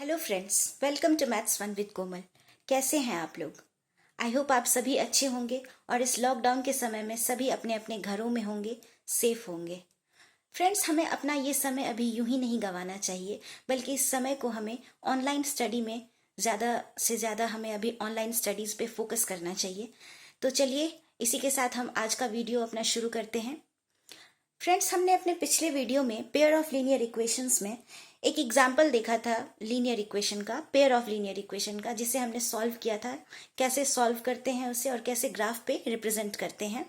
Hello friends, welcome to maths one with Komal. कैसे हैं आप लोग? आई होप आप सभी अच्छे होंगे और इस लॉकडाउन के समय में सभी अपने अपने घरों में होंगे, सेफ होंगे। फ्रेंड्स, हमें अपना ये समय अभी यूं ही नहीं गंवाना चाहिए, बल्कि इस समय को हमें ऑनलाइन स्टडी में ज़्यादा से ज़्यादा हमें अभी ऑनलाइन स्टडीज़ पे फोकस करना चाहिए। तो चलिए इसी के साथ हम आज का वीडियो अपना शुरू करते हैं। फ्रेंड्स, हमने अपने पिछले वीडियो में पेयर ऑफ लीनियर इक्वेशंस में एक एग्जाम्पल देखा था लीनियर इक्वेशन का, पेयर ऑफ लीनियर इक्वेशन का, जिसे हमने सॉल्व किया था। कैसे सॉल्व करते हैं उसे और कैसे ग्राफ पे रिप्रेजेंट करते हैं।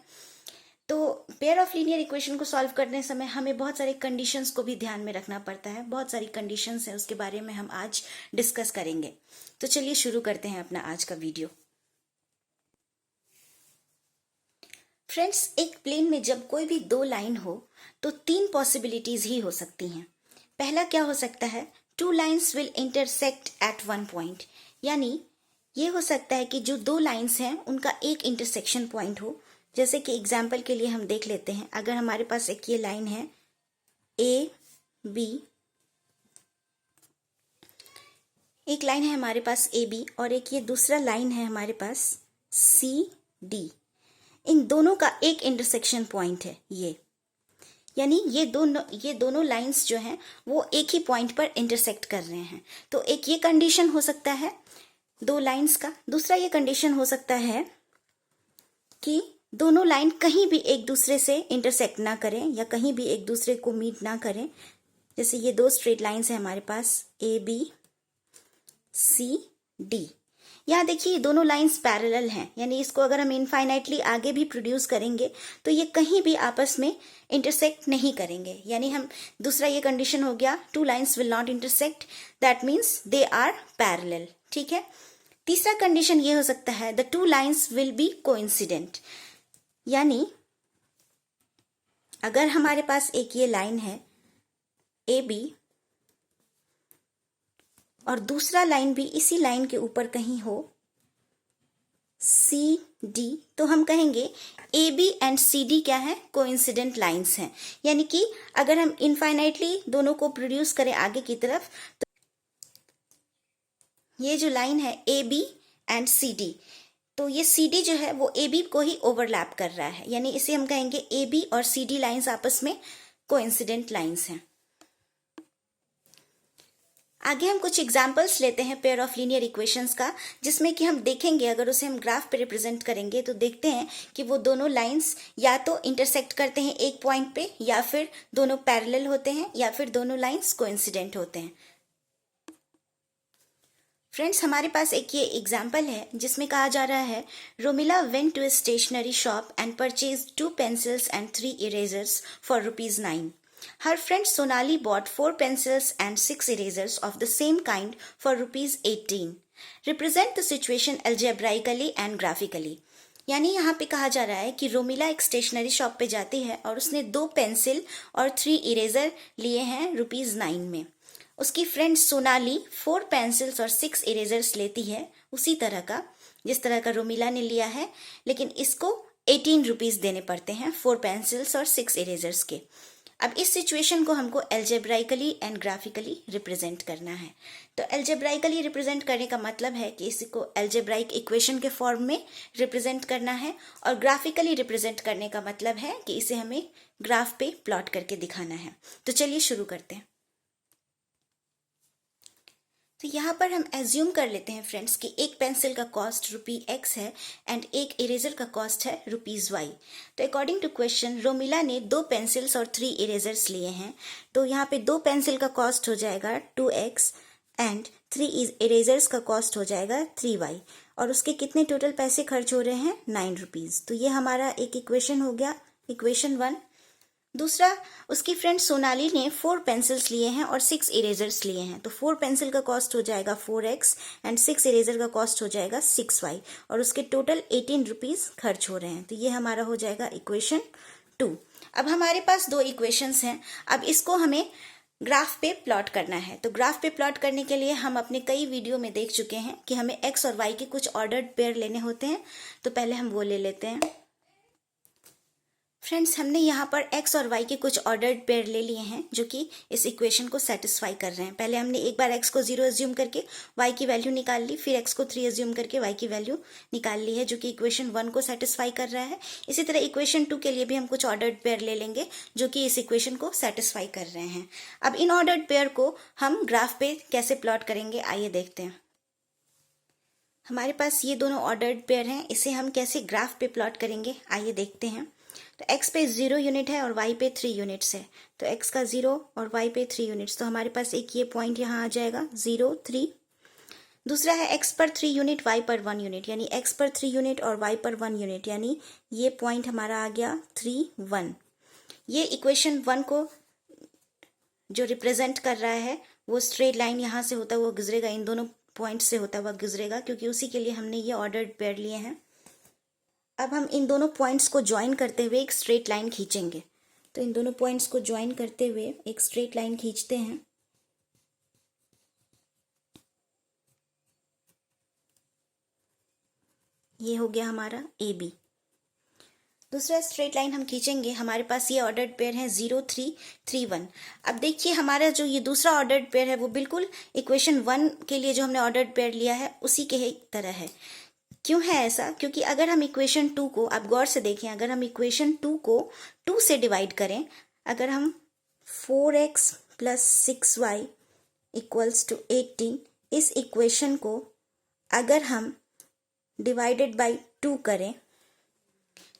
तो पेयर ऑफ लीनियर इक्वेशन को सॉल्व करने समय हमें बहुत सारे कंडीशंस को भी ध्यान में रखना पड़ता है। बहुत सारी कंडीशंस हैं, उसके बारे में हम आज डिस्कस करेंगे। तो चलिए शुरू करते हैं अपना आज का वीडियो। फ्रेंड्स, एक प्लेन में जब कोई भी दो लाइन हो तो तीन पॉसिबिलिटीज ही हो सकती हैं। पहला क्या हो सकता है? Two lines will intersect at one point, यानी ये हो सकता है कि जो दो लाइन्स हैं उनका एक इंटरसेक्शन पॉइंट हो। जैसे कि एग्जाम्पल के लिए हम देख लेते हैं, अगर हमारे पास एक ये लाइन है ए बी, एक लाइन है हमारे पास ए बी और एक ये दूसरा लाइन है हमारे पास सी डी। इन दोनों का एक इंटरसेक्शन पॉइंट है ये, यानी ये दोनों लाइंस जो हैं वो एक ही पॉइंट पर इंटरसेक्ट कर रहे हैं। तो एक ये कंडीशन हो सकता है दो लाइंस का। दूसरा ये कंडीशन हो सकता है कि दोनों लाइन कहीं भी एक दूसरे से इंटरसेक्ट ना करें या कहीं भी एक दूसरे को मीट ना करें। जैसे ये दो स्ट्रेट लाइंस हैं हमारे पास ए बी सी डी। यहाँ देखिए दोनों लाइंस पैरेलल हैं, यानी इसको अगर हम इनफाइनाइटली आगे भी प्रोड्यूस करेंगे तो ये कहीं भी आपस में इंटरसेक्ट नहीं करेंगे। यानी हम दूसरा ये कंडीशन हो गया, two lines will not intersect, that means they are parallel. ठीक है। तीसरा कंडीशन ये हो सकता है the two lines will be coincident, यानी अगर हमारे पास एक ये लाइन है ए बी और दूसरा लाइन भी इसी लाइन के ऊपर कहीं हो सी डी, तो हम कहेंगे A B and C D क्या है? कोइंसिडेंट लाइंस हैं। यानी कि अगर हम इनफाइनाइटली दोनों को प्रोड्यूस करें आगे की तरफ तो ये जो लाइन है A B and C D, तो ये सी डी जो है वो ए बी को ही ओवरलैप कर रहा है, यानी इसे हम कहेंगे ए बी और सी डी लाइंस आपस में कोइंसिडेंट लाइंस हैं। आगे हम कुछ एग्जाम्पल्स लेते हैं पेयर ऑफ लीनियर इक्वेशंस का, जिसमें कि हम देखेंगे अगर उसे हम ग्राफ पे रिप्रेजेंट करेंगे तो देखते हैं कि वो दोनों लाइंस या तो इंटरसेक्ट करते हैं एक पॉइंट पे, या फिर दोनों पैरेलल होते हैं, या फिर दोनों लाइंस कोइंसिडेंट होते हैं। फ्रेंड्स, हमारे पास एक ये एग्जाम्पल है जिसमें कहा जा रहा है Romila went to a stationery shop and purchase 2 pencils and 3 erasers for ₹9. Her friend Sonali bought 4 pencils and 6 erasers of the same kind for ₹18. Represent the situation algebraically and graphically. यानी यहाँ पे कहा जा रहा है कि रोमिला एक स्टेशनरी शॉप पे जाती है और उसने 2 पेंसिल और 3 इरेजर लिए हैं ₹9 में। उसकी फ्रेंड सोनाली 4 पेंसिल्स और 6 इरेजर्स लेती है उसी तरह का जिस तरह का रोमिला ने लिया है, लेकिन इसको 18 रुपीज देने पड़ते हैं 4 पेंसिल्स और 6 इरेजर्स के। अब इस सिचुएशन को हमको एल्जेब्राइकली एंड ग्राफिकली रिप्रेजेंट करना है। तो एल्जेब्राइकली रिप्रेजेंट करने का मतलब है कि इसको एल्जेब्राइक इक्वेशन के फॉर्म में रिप्रेजेंट करना है, और ग्राफिकली रिप्रेजेंट करने का मतलब है कि इसे हमें ग्राफ पे प्लॉट करके दिखाना है। तो चलिए शुरू करते हैं। तो यहाँ पर हम एज्यूम कर लेते हैं फ्रेंड्स कि एक पेंसिल का कॉस्ट ₹X है एंड एक इरेजर का कॉस्ट है ₹Y। तो अकॉर्डिंग टू क्वेश्चन रोमिला ने 2 पेंसिल्स और 3 इरेजर्स लिए हैं। तो यहाँ पे 2 पेंसिल का कॉस्ट हो जाएगा 2X एंड 3 इरेजर्स का कॉस्ट हो जाएगा 3Y, और उसके कितने टोटल पैसे खर्च हो रहे हैं? 9 रुपीज़। तो ये हमारा एक इक्वेशन हो गया, इक्वेशन 1। दूसरा, उसकी फ्रेंड सोनाली ने 4 पेंसिल्स लिए हैं और 6 इरेजर्स लिए हैं। तो 4 पेंसिल का कॉस्ट हो जाएगा 4X एंड 6 इरेजर का कॉस्ट हो जाएगा 6Y, और उसके टोटल 18 रुपीज खर्च हो रहे हैं। तो ये हमारा हो जाएगा इक्वेशन 2। अब हमारे पास 2 इक्वेशंस हैं। अब इसको हमें ग्राफ पे प्लॉट करना है। तो ग्राफ पे प्लॉट करने के लिए हम अपने कई वीडियो में देख चुके हैं कि हमें X और Y के कुछ ऑर्डर्ड पेयर लेने होते हैं। तो पहले हम वो ले लेते हैं। फ्रेंड्स, हमने यहाँ पर x और y के कुछ ऑर्डर्ड पेयर ले लिए हैं जो कि इस इक्वेशन को सेटिस्फाई कर रहे हैं। पहले हमने एक बार x को 0 एज्यूम करके y की वैल्यू निकाल ली, फिर x को 3 एज्यूम करके y की वैल्यू निकाल ली है जो कि इक्वेशन 1 को सेटिस्फाई कर रहा है। इसी तरह इक्वेशन 2 के लिए भी हम कुछ ऑर्डर्ड पेयर ले लेंगे जो कि इस इक्वेशन को सेटिस्फाई कर रहे हैं। अब इन ऑर्डर्ड पेयर को हम ग्राफ पे कैसे प्लॉट करेंगे, आइए देखते हैं। हमारे पास ये दोनों ऑर्डर्ड पेयर हैं, इसे हम कैसे ग्राफ पे प्लॉट करेंगे, आइए देखते हैं। तो x पे 0 यूनिट है और y पे 3 यूनिट्स है। तो x का 0 और y पे 3 यूनिट्स, तो हमारे पास एक ये पॉइंट यहाँ आ जाएगा 0 3। दूसरा है x पर 3 यूनिट, y पर 1 यूनिट, यानी x पर 3 यूनिट और y पर 1 यूनिट, यानी ये पॉइंट हमारा आ गया 3 1। ये इक्वेशन 1 को जो रिप्रेजेंट कर रहा है वो स्ट्रेट लाइन यहाँ से होता हुआ गुजरेगा, इन दोनों पॉइंट से होता हुआ गुजरेगा, क्योंकि उसी के लिए हमने ये ऑर्डर्ड पेयर लिए हैं। अब हम इन दोनों पॉइंट्स को ज्वाइन करते हुए एक स्ट्रेट लाइन खींचेंगे। तो इन दोनों पॉइंट्स को ज्वाइन करते हुए एक स्ट्रेट लाइन खींचते हैं। ये हो गया हमारा ए बी। दूसरा स्ट्रेट लाइन हम खींचेंगे, हमारे पास ये ऑर्डर्ड पेयर है 0 3 3 1। अब देखिए हमारा जो ये दूसरा ऑर्डर्ड पेयर है वो बिल्कुल इक्वेशन 1 के लिए जो हमने ऑर्डर्ड पेयर लिया है उसी के ही तरह है। क्यों है ऐसा? क्योंकि अगर हम इक्वेशन 2 को, आप गौर से देखें, अगर हम इक्वेशन 2 को 2 से डिवाइड करें, अगर हम 4x plus 6y equals to 18, इस इक्वेशन को अगर हम डिवाइडेड बाई 2 करें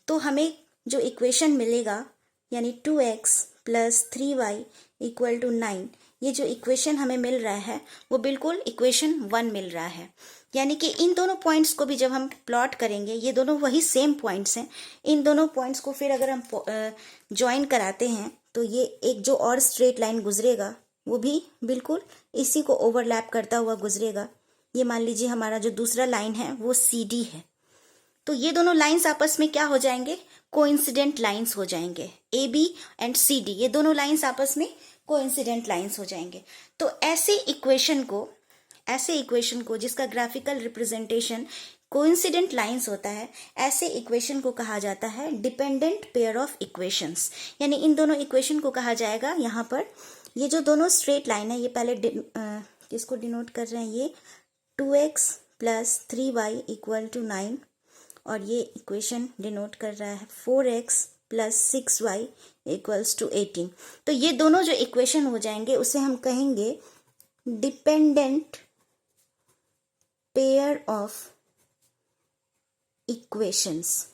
तो हमें जो इक्वेशन मिलेगा यानी 2x plus 3y equal to 9, ये जो इक्वेशन हमें मिल रहा है वो बिल्कुल इक्वेशन 1 मिल रहा है। यानी कि इन दोनों पॉइंट्स को भी जब हम प्लॉट करेंगे, ये दोनों वही सेम पॉइंट्स हैं, इन दोनों पॉइंट्स को फिर अगर हम ज्वाइन कराते हैं तो ये एक जो और स्ट्रेट लाइन गुजरेगा वो भी बिल्कुल इसी को ओवरलैप करता हुआ गुजरेगा। ये मान लीजिए हमारा जो दूसरा लाइन है वो सी डी है। तो ये दोनों लाइंस आपस में क्या हो जाएंगे? कोइंसिडेंट लाइंस हो जाएंगे। A B and C D, ये दोनों लाइंस आपस में कोइंसिडेंट लाइंस हो जाएंगे। तो ऐसे इक्वेशन को जिसका ग्राफिकल रिप्रेजेंटेशन कोइंसिडेंट लाइंस होता है, ऐसे इक्वेशन को कहा जाता है डिपेंडेंट पेयर ऑफ इक्वेशंस। यानी इन दोनों इक्वेशन को कहा जाएगा, यहाँ पर ये जो दोनों स्ट्रेट लाइन है, ये पहले किसको डिनोट कर रहे हैं, ये 2x plus 3y equal to 9, और ये इक्वेशन डिनोट कर रहा है 4x plus 6y equals to 18। तो ये दोनों जो इक्वेशन हो जाएंगे उसे हम कहेंगे डिपेंडेंट पेयर ऑफ इक्वेशंस।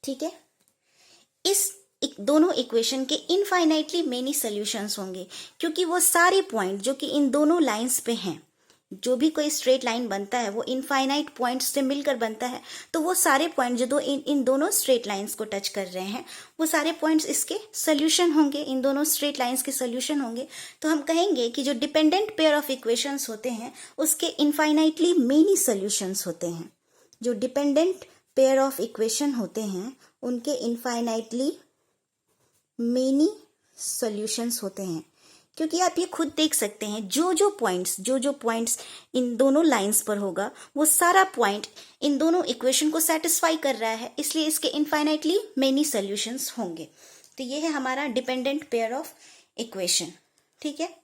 ठीक है, इस दोनों इक्वेशन के इनफाइनाइटली मेनी सॉल्यूशंस होंगे, क्योंकि वो सारे पॉइंट जो कि इन दोनों लाइंस पे हैं, जो भी कोई स्ट्रेट लाइन बनता है वो इनफाइनाइट पॉइंट्स से मिलकर बनता है। तो वो सारे पॉइंट जो इन दोनों स्ट्रेट लाइंस को टच कर रहे हैं वो सारे पॉइंट्स इसके सोल्यूशन होंगे, इन दोनों स्ट्रेट लाइंस के सोल्यूशन होंगे। तो हम कहेंगे कि जो डिपेंडेंट पेयर ऑफ इक्वेशंस होते हैं उसके इनफाइनाइटली मेनी सोल्यूशंस होते हैं। जो डिपेंडेंट पेयर ऑफ इक्वेशन होते हैं उनके इनफाइनाइटली मेनी सोल्यूशंस होते हैं, क्योंकि आप ये खुद देख सकते हैं जो जो पॉइंट्स इन दोनों लाइंस पर होगा वो सारा पॉइंट इन दोनों इक्वेशन को सेटिस्फाई कर रहा है, इसलिए इसके इनफाइनाइटली मेनी सॉल्यूशंस होंगे। तो ये है हमारा डिपेंडेंट पेयर ऑफ इक्वेशन। ठीक है,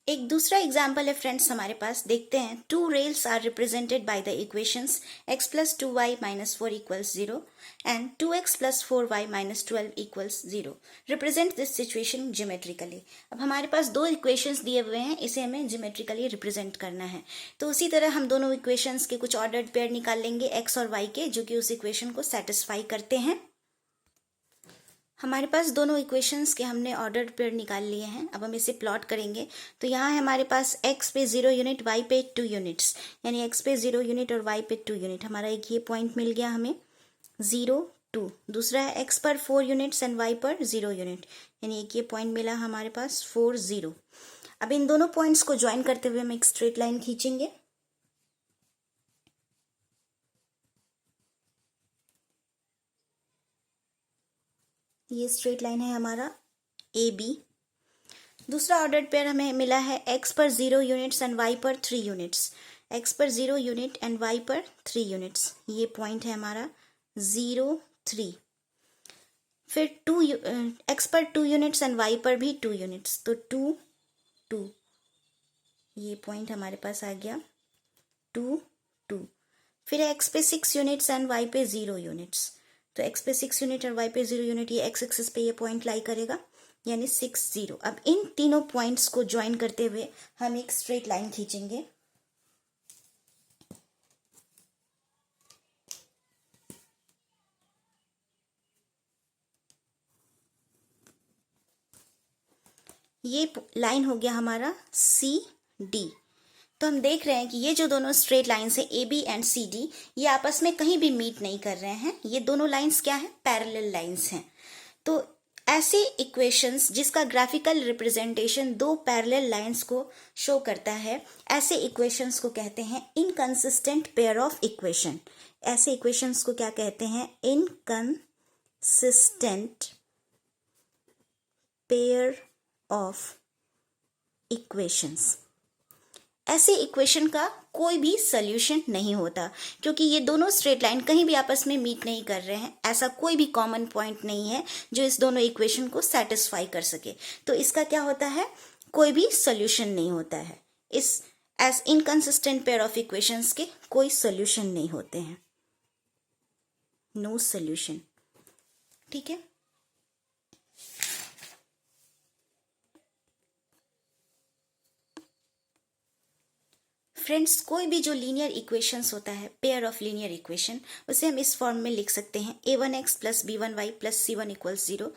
एक दूसरा एग्जाम्पल है फ्रेंड्स हमारे पास, देखते हैं। 2 rails are represented by the equations x plus 2y minus 4 equals 0 and 2x plus 4y minus 12 equals 0। Represent this situation geometrically. अब हमारे पास दो इक्वेशंस दिए हुए हैं, इसे हमें ज्योमेट्रिकली रिप्रेजेंट करना है। तो उसी तरह हम दोनों इक्वेशंस के कुछ ऑर्डर्ड पेयर निकाल लेंगे x और y के, जो कि उस इक्वेशन को सेटिस्फाई करते हैं। हमारे पास दोनों इक्वेशंस के हमने ऑर्डर्ड पेयर निकाल लिए हैं। अब हम इसे प्लॉट करेंगे। तो यहाँ है हमारे पास x पे 0 यूनिट, y पे 2 यूनिट्स, यानी x पे 0 यूनिट और y पे 2 यूनिट। हमारा एक ये पॉइंट मिल गया हमें 0 2। दूसरा है x पर 4 यूनिट्स एंड y पर 0 यूनिट, यानी एक ये पॉइंट मिला हमारे पास 4 0। अब इन दोनों पॉइंट्स को ज्वाइन करते हुए हम एक स्ट्रेट लाइन खींचेंगे। ये स्ट्रेट लाइन है हमारा ए बी। दूसरा ऑर्डर्ड पेयर हमें मिला है x पर 0 यूनिट्स एंड y पर 3 यूनिट्स। x पर 0 यूनिट एंड y पर 3 यूनिट्स, ये पॉइंट है हमारा 0 3, फिर 2 x पर 2 यूनिट्स एंड y पर भी 2 यूनिट्स, तो 2 2, ये पॉइंट हमारे पास आ गया 2 2। फिर x पे 6 यूनिट्स एंड y पे 0 यूनिट्स, तो x पे 6 यूनिट और y पे 0 यूनिट, ये x एक्सिस पे ये पॉइंट लाई करेगा, यानी 6 0। अब इन तीनों पॉइंट्स को ज्वाइन करते हुए हम एक स्ट्रेट लाइन खींचेंगे। ये लाइन हो गया हमारा सी डी। तो हम देख रहे हैं कि ये जो दोनों स्ट्रेट लाइन्स हैं A B and C D, ये आपस में कहीं भी मीट नहीं कर रहे हैं। ये दोनों लाइन्स क्या है? पैरेलल लाइन्स हैं। तो ऐसे इक्वेशंस जिसका ग्राफिकल रिप्रेजेंटेशन दो पैरेलल लाइन्स को शो करता है, ऐसे इक्वेशंस को कहते हैं इनकंसिस्टेंट पेयर ऑफ इक्वेशन। ऐसे इक्वेशंस को क्या कहते हैं? Inconsistent pair of equations. ऐसे इक्वेशन का कोई भी सॉल्यूशन नहीं होता, क्योंकि ये दोनों स्ट्रेट लाइन कहीं भी आपस में मीट नहीं कर रहे हैं। ऐसा कोई भी कॉमन पॉइंट नहीं है जो इस दोनों इक्वेशन को सेटिस्फाई कर सके। तो इसका क्या होता है? कोई भी सॉल्यूशन नहीं होता है। इस as inconsistent pair of equations के कोई सॉल्यूशन नहीं होते हैं, नो सॉल्यूशन। ठीक है। फ्रेंड्स, कोई भी जो लीनियर इक्वेशंस होता है, पेयर ऑफ लीनियर इक्वेशन, उसे हम इस फॉर्म में लिख सकते हैं a1x plus b1y plus c1 equals 0,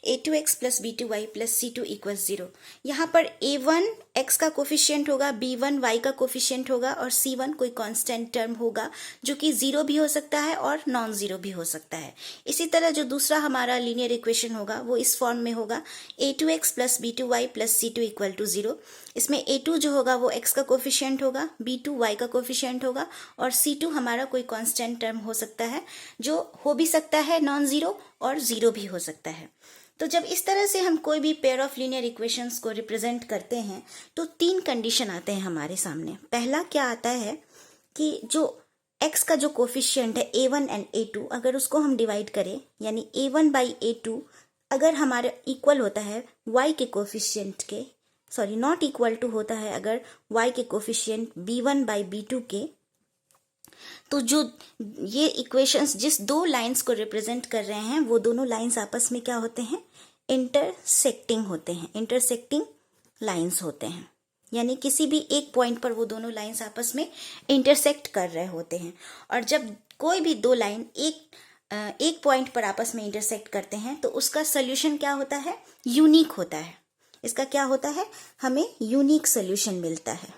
a2x plus b2y plus c2 equals 0। यहाँ पर a1 x का कोफिशिएंट होगा, b1 y का कोफिशिएंट होगा और c1 कोई कांस्टेंट टर्म होगा जो कि 0 भी हो सकता है और नॉन जीरो भी हो सकता है। इसी तरह जो दूसरा हमारा लीनियर इक्वेशन होगा वो इस फॉर्म में होगा a2x plus b2y plus c2 equal to 0। इसमें a2 जो होगा वो x का कोफिशिएंट होगा, b2 y का कोफिशिएंट होगा और c2 हमारा कोई कांस्टेंट टर्म हो सकता है जो हो भी सकता है नॉन जीरो और जीरो भी हो सकता है। तो जब इस तरह से हम कोई भी पेयर ऑफ लीनियर इक्वेशंस को रिप्रेजेंट करते हैं तो तीन कंडीशन आते हैं हमारे सामने। पहला क्या आता है कि जो x का जो कोफिशिएंट है a1 एंड a2, अगर उसको हम डिवाइड करें, यानी a1 बाई a2 अगर हमारे इक्वल होता है y के कोफिशिएंट के, सॉरी नॉट इक्वल टू होता है अगर y के कोफिशिएंट b1 बाई b2 के, तो जो ये इक्वेशंस जिस दो लाइंस को रिप्रेजेंट कर रहे हैं वो दोनों लाइंस आपस में क्या होते हैं? इंटरसेक्टिंग होते हैं, इंटरसेक्टिंग लाइंस होते हैं। यानी किसी भी एक पॉइंट पर वो दोनों लाइंस आपस में इंटरसेक्ट कर रहे होते हैं। और जब कोई भी दो लाइन एक पॉइंट पर आपस में इंटरसेक्ट करते हैं तो उसका सोल्यूशन क्या होता है? यूनिक होता है। इसका क्या होता है? हमें यूनिक सोल्यूशन मिलता है,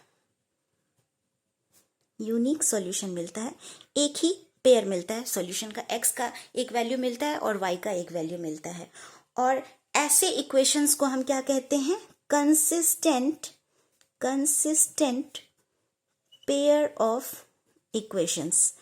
यूनिक सॉल्यूशन मिलता है। एक ही पेयर मिलता है सॉल्यूशन का, x का एक वैल्यू मिलता है और y का एक वैल्यू मिलता है। और ऐसे इक्वेशंस को हम क्या कहते हैं? Consistent pair of equations.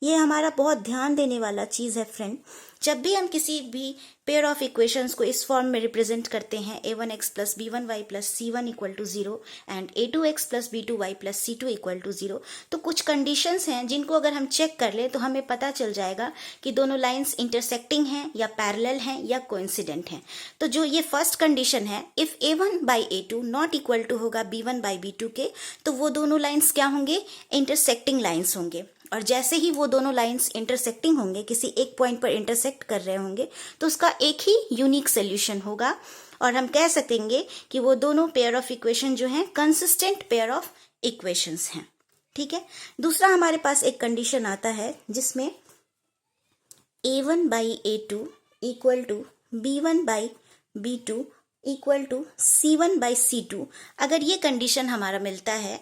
ये हमारा बहुत ध्यान देने वाला चीज है फ्रेंड। जब भी हम किसी भी पेयर ऑफ इक्वेशंस को इस फॉर्म में रिप्रेजेंट करते हैं a1x plus b1y plus c1 equal to 0 and a2x plus b2y plus c2 equal to 0, तो कुछ कंडीशंस हैं जिनको अगर हम चेक कर लें तो हमें पता चल जाएगा कि दोनों लाइंस इंटरसेक्टिंग हैं या पैरेलल हैं या कोइंसिडेंट हैं। तो जो ये फर्स्ट कंडीशन है, if a1 by a2 not equal to होगा b1 बाई b2 के, तो वो दोनों लाइंस क्या होंगे? इंटरसेक्टिंग लाइंस होंगे। और जैसे ही वो दोनों लाइंस इंटरसेक्टिंग होंगे, किसी एक पॉइंट पर इंटरसेक्ट कर रहे होंगे, तो उसका एक ही यूनिक सोल्यूशन होगा और हम कह सकेंगे कि वो दोनों पेयर ऑफ इक्वेशन जो हैं कंसिस्टेंट पेयर ऑफ इक्वेशंस हैं। ठीक है। दूसरा हमारे पास एक कंडीशन आता है जिसमें a1 by a2 equal to b1 by b2 equal to c1 by c2। अगर ये कंडीशन हमारा मिलता है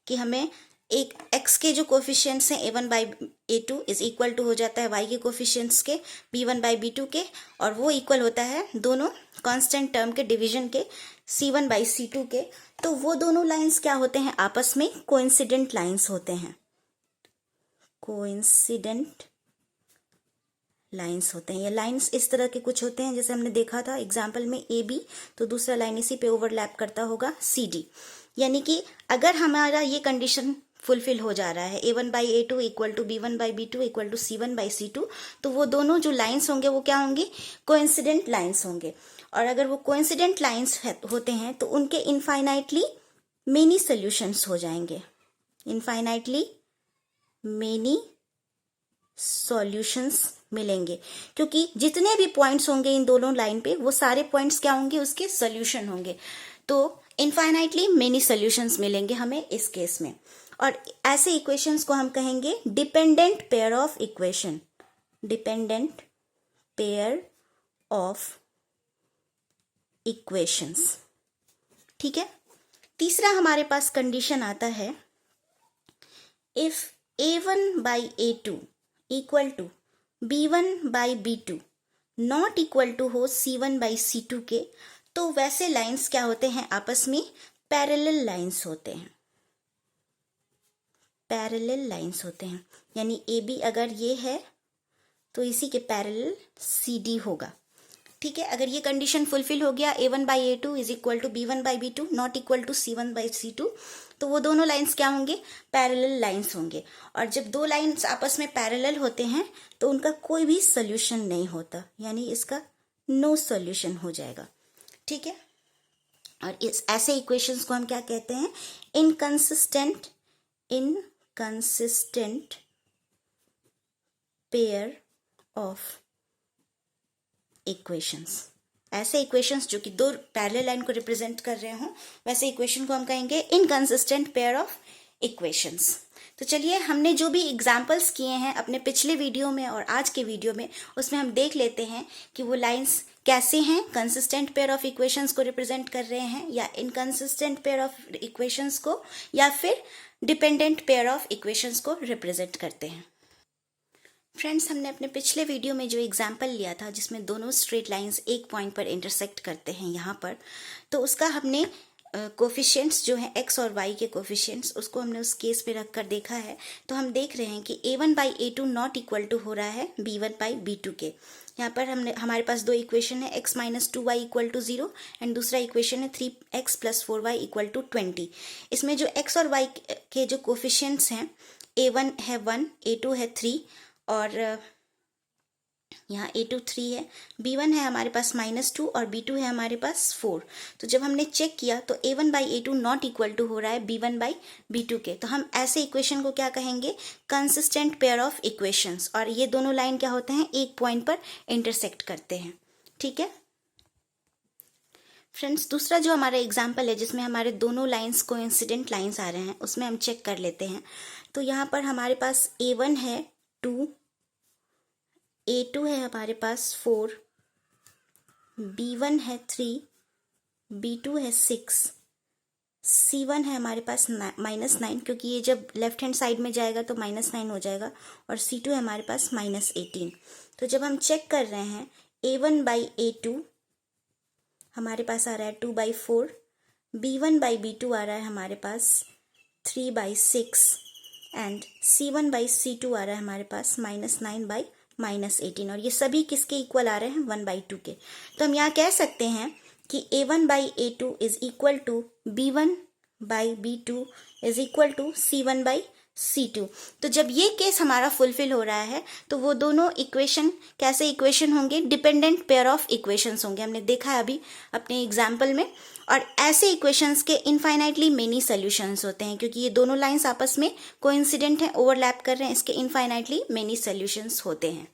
कि हमें एक x के जो कोफिशिएंट्स हैं a1 by a2 is equal to हो जाता है y के कोफिशिएंट्स के b1 बाई b2 के, और वो इक्वल होता है दोनों कांस्टेंट टर्म के डिवीजन के c1 बाई c2 के, तो वो दोनों लाइंस क्या होते हैं? आपस में कोइंसिडेंट लाइंस होते हैं, कोइंसिडेंट लाइंस होते हैं। ये लाइंस इस तरह के कुछ होते हैं, जैसे हमने देखा था एग्जाम्पल में ए बी, तो दूसरा लाइन इसी पे ओवरलैप करता होगा सी डी। यानी कि अगर हमारा ये कंडीशन फुलफिल हो जा रहा है, a1/a2 equal to b1/b2 equal to c1/c2, तो वो दोनों जो लाइंस होंगे वो क्या होंगे, कोइंसिडेंट लाइंस होंगे। और अगर वो कोइंसिडेंट लाइंस होते हैं तो उनके इनफाइनाइटली मेनी सोल्यूशंस हो जाएंगे, इनफाइनाइटली मेनी सॉल्यूशंस मिलेंगे, क्योंकि जितने भी पॉइंट्स होंगे इन दोनों लाइन पे वो सारे पॉइंट्स क्या होंगे, उसके सोल्यूशन होंगे। तो इनफाइनाइटली मेनी सॉल्यूशंस मिलेंगे हमें इस केस में। और ऐसे इक्वेशंस को हम कहेंगे dependent pair of equation, dependent pair of equations. ठीक है। तीसरा हमारे पास कंडीशन आता है, if a1/a2 equal to b1/b2 not equal to हो c1/c2 के, तो वैसे लाइंस क्या होते हैं, आपस में पैरेलल लाइंस होते हैं, पैरेलल लाइंस होते हैं। यानी ए बी अगर ये है तो इसी के पैरेलल सी डी होगा। ठीक है। अगर ये कंडीशन फुलफिल हो गया, a1/a2 is equal to b1/b2 not equal to c1/c2, तो वो दोनों लाइंस क्या होंगे, पैरेलल लाइंस होंगे। और जब दो लाइंस आपस में पैरेलल होते हैं तो उनका कोई भी सोल्यूशन नहीं होता, यानी इसका नो सोल्यूशन हो जाएगा। ठीक है। और इस ऐसे इक्वेशंस को हम क्या कहते हैं, इनकंसिस्टेंट पेयर ऑफ इक्वेशंस। ऐसे इक्वेशंस जो कि दो पैरेलल लाइन को रिप्रेजेंट कर रहे हों, वैसे इक्वेशन को हम कहेंगे इनकंसिस्टेंट पेयर ऑफ इक्वेशंस। तो चलिए, हमने जो भी एग्जांपल्स किए हैं अपने पिछले वीडियो में और आज के वीडियो में, उसमें हम देख लेते हैं कि वो लाइंस कैसे हैं, कंसिस्टेंट पेयर ऑफ इक्वेशंस को रिप्रेजेंट कर रहे हैं, या इनकंसिस्टेंट पेयर ऑफ इक्वेशंस को, या फिर डिपेंडेंट पेयर ऑफ इक्वेशंस को रिप्रेजेंट करते हैं। फ्रेंड्स, हमने अपने पिछले वीडियो में जो एग्जाम्पल लिया था जिसमें दोनों स्ट्रेट लाइंस एक पॉइंट पर इंटरसेक्ट करते हैं यहाँ पर, तो उसका हमने कोफिशिएंट्स जो है x और y के कोफिशिएंट्स, उसको हमने उस केस पे रख कर देखा है। तो हम देख रहे हैं कि a1/a2 नॉट इक्वल टू हो रहा है b1/b2 के। यहाँ पर हमारे पास दो इक्वेशन है, x - 2y equal to 0 and दूसरा इक्वेशन है 3x + 4y इक्वल टू 20। इसमें जो x और y के जो कोफिशिएंट्स हैं, a1 है 1, a2 है 3 और यहाँ a2 3 है, b1 है हमारे पास -2 और b2 है हमारे पास 4। तो जब हमने चेक किया तो a1/a2 नॉट इक्वल टू हो रहा है b1/b2 के। तो हम ऐसे इक्वेशन को क्या कहेंगे, कंसिस्टेंट पेयर ऑफ इक्वेशंस। और ये दोनों लाइन क्या होते हैं, एक पॉइंट पर इंटरसेक्ट करते हैं। ठीक है फ्रेंड्स, दूसरा जो हमारा एग्जाम्पल है जिसमें हमारे दोनों लाइंस कोइंसिडेंट लाइंस आ रहे हैं, उसमें हम चेक कर लेते हैं। तो यहाँ पर हमारे पास a1 है 2, a2 है हमारे पास 4, b1 है 3, b2 है 6, c1 है हमारे पास -9, क्योंकि ये जब लेफ्ट हैंड साइड में जाएगा तो -9 हो जाएगा, और c2 है हमारे पास -18। तो जब हम चेक कर रहे हैं, a1/a2 हमारे पास आ रहा है 2/4, b1/b2 आ रहा है हमारे पास 3/6 एंड c1/c2 आ रहा है हमारे पास -9/-18। और ये सभी किसके इक्वल आ रहे हैं, 1/2 के। तो हम यहाँ कह सकते हैं कि a1/a2 is equal to b1/b2 is equal to c1/c2। तो जब ये केस हमारा फुलफिल हो रहा है तो वो दोनों इक्वेशन कैसे इक्वेशन होंगे, डिपेंडेंट पेयर ऑफ इक्वेशंस होंगे, हमने देखा है अभी अपने एग्जाम्पल में। और ऐसे इक्वेशंस के इनफाइनाइटली मेनी सोल्यूशंस होते हैं, क्योंकि ये दोनों लाइंस आपस में कोइंसिडेंट हैं, ओवरलैप कर रहे हैं, इसके इनफाइनाइटली मेनी सोल्यूशंस होते हैं।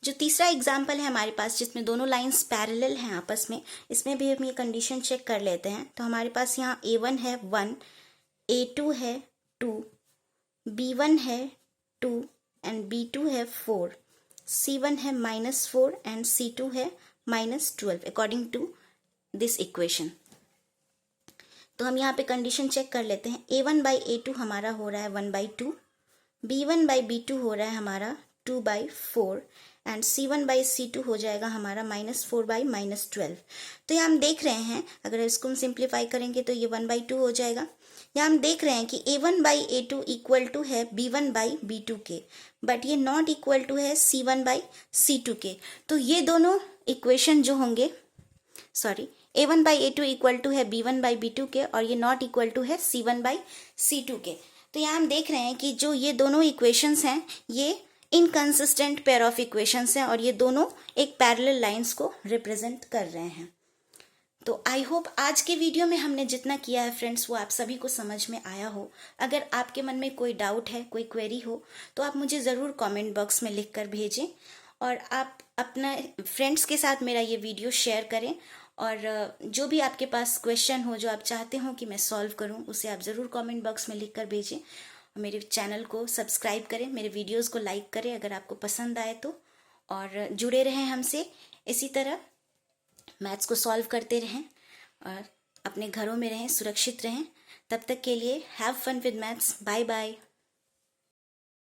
जो तीसरा एग्जाम्पल है हमारे पास जिसमें दोनों लाइंस पैरेलल हैं आपस में, इसमें भी हम ये कंडीशन चेक कर लेते हैं। तो हमारे पास यहाँ a1 है 1, a2 है 2, b1 है 2 एंड b2 है 4, c1 है -4 एंड c2 है -12 अकॉर्डिंग टू दिस इक्वेशन। तो हम यहाँ पे कंडीशन चेक कर लेते हैं। a1/a2 हमारा हो रहा है 1/2, b1/b2 हो रहा है हमारा 2/4 एंड c1/c2 हो जाएगा हमारा -4/-12। तो यहाँ हम देख रहे हैं, अगर इसको हम सिंप्लीफाई करेंगे तो ये 1/2 हो जाएगा। यहाँ हम देख रहे हैं कि a1/a2 इक्वल टू है b1/b2 के, बट ये नॉट इक्वल टू है c1/c2 के। तो ये दोनों इक्वेशन जो होंगे, A1/A2 इक्वल टू है B1/B2 के, और ये नॉट इक्वल टू है C1/C2 के। तो यहाँ हम देख रहे हैं कि जो ये दोनों इक्वेशंस हैं ये इनकंसिस्टेंट पेयर ऑफ इक्वेशंस हैं, और ये दोनों एक पैरेलल लाइंस को रिप्रेजेंट कर रहे हैं। तो आई होप आज के वीडियो में हमने जितना किया है फ्रेंड्स वो आप सभी को समझ में आया हो। अगर आपके मन में कोई डाउट है, कोई क्वेरी हो, तो आप मुझे ज़रूर कमेंट बॉक्स में लिख कर भेजें, और आप अपना फ्रेंड्स के साथ मेरा ये वीडियो शेयर करें। और जो भी आपके पास क्वेश्चन हो, जो आप चाहते हो कि मैं सॉल्व करूं, उसे आप ज़रूर कमेंट बॉक्स में लिख कर भेजें। मेरे चैनल को सब्सक्राइब करें, मेरे वीडियोज़ को लाइक करें अगर आपको पसंद आए तो, और जुड़े रहें हमसे इसी तरह, मैथ्स को सॉल्व करते रहें और अपने घरों में रहें, सुरक्षित रहें। तब तक के लिए have fun with maths. Bye bye.